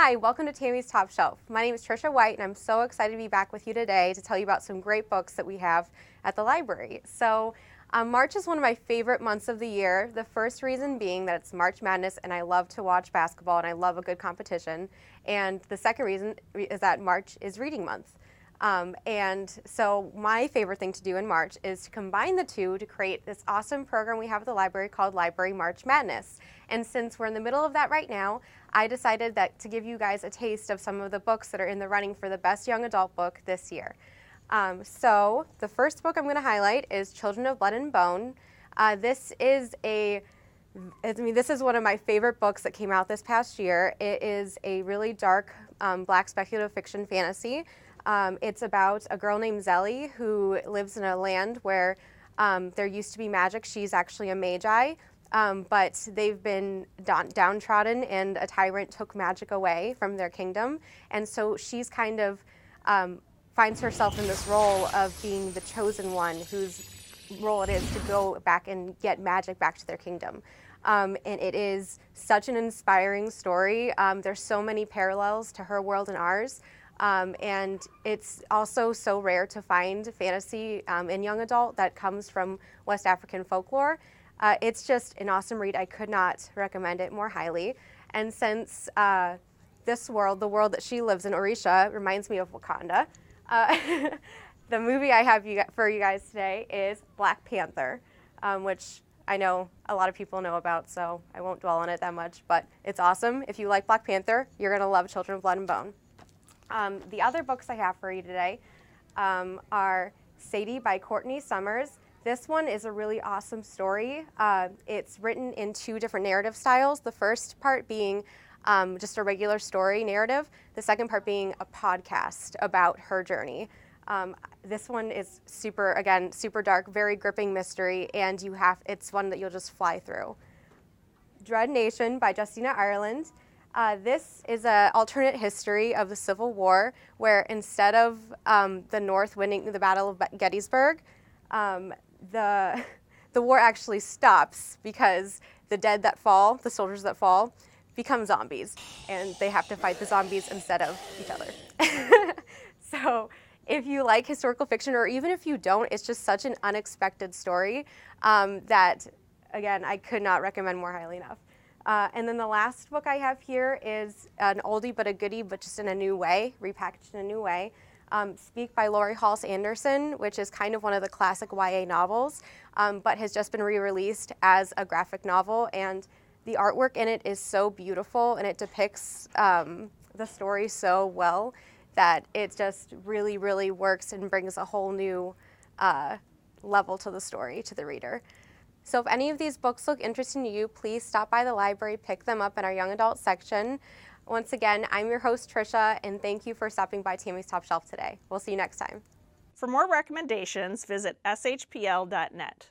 Hi, welcome to Tammy's Top Shelf. My name is Trisha White, and I'm so excited to be back with you today to tell you about some great books that we have at the library. So, March is one of my favorite months of the year. The first reason being that it's March Madness, and I love to watch basketball, and I love a good competition. And the second reason is that March is reading month. And so my favorite thing to do in March is to combine the two to create this awesome program we have at the library called Library March Madness. And since we're in the middle of that right now, I decided that to give you guys a taste of some of the books that are in the running for the best young adult book this year. So the first book I'm going to highlight is Children of Blood and Bone. This is one of my favorite books that came out this past year. It is a really dark black speculative fiction fantasy. It's about a girl named Zelly who lives in a land where there used to be magic. She's actually a magi, but they've been downtrodden, and a tyrant took magic away from their kingdom. And so she's kind of finds herself in this role of being the chosen one, whose role it is to go back and get magic back to their kingdom. And it is such an inspiring story. There's so many parallels to her world and ours. And it's also so rare to find fantasy in young adult that comes from West African folklore. It's just an awesome read. I could not recommend it more highly. And since this world, the world that she lives in, Orisha, reminds me of Wakanda, the movie I have for you guys today is Black Panther, which I know a lot of people know about, so I won't dwell on it that much, but it's awesome. If you like Black Panther, you're going to love Children of Blood and Bone. The other books I have for you today are Sadie by Courtney Summers. This one is a really awesome story. It's written in two different narrative styles, the first part being just a regular story narrative, the second part being a podcast about her journey. This one is super dark, very gripping mystery, and it's one that you'll just fly through. Dread Nation by Justina Ireland. This is an alternate history of the Civil War, where instead of the North winning the Battle of Gettysburg, the war actually stops because the soldiers that fall, become zombies, and they have to fight the zombies instead of each other. So if you like historical fiction, or even if you don't, it's just such an unexpected story that, again, I could not recommend more highly enough. And then the last book I have here is an oldie but a goodie, but just in a new way, repackaged in a new way. Speak by Lori Halse Anderson, which is kind of one of the classic YA novels, but has just been re-released as a graphic novel. And the artwork in it is so beautiful, and it depicts the story so well that it just really, really works and brings a whole new level to the story to the reader. So if any of these books look interesting to you, please stop by the library, pick them up in our young adult section. Once again, I'm your host, Trisha, and thank you for stopping by Tammy's Top Shelf today. We'll see you next time. For more recommendations, visit shpl.net.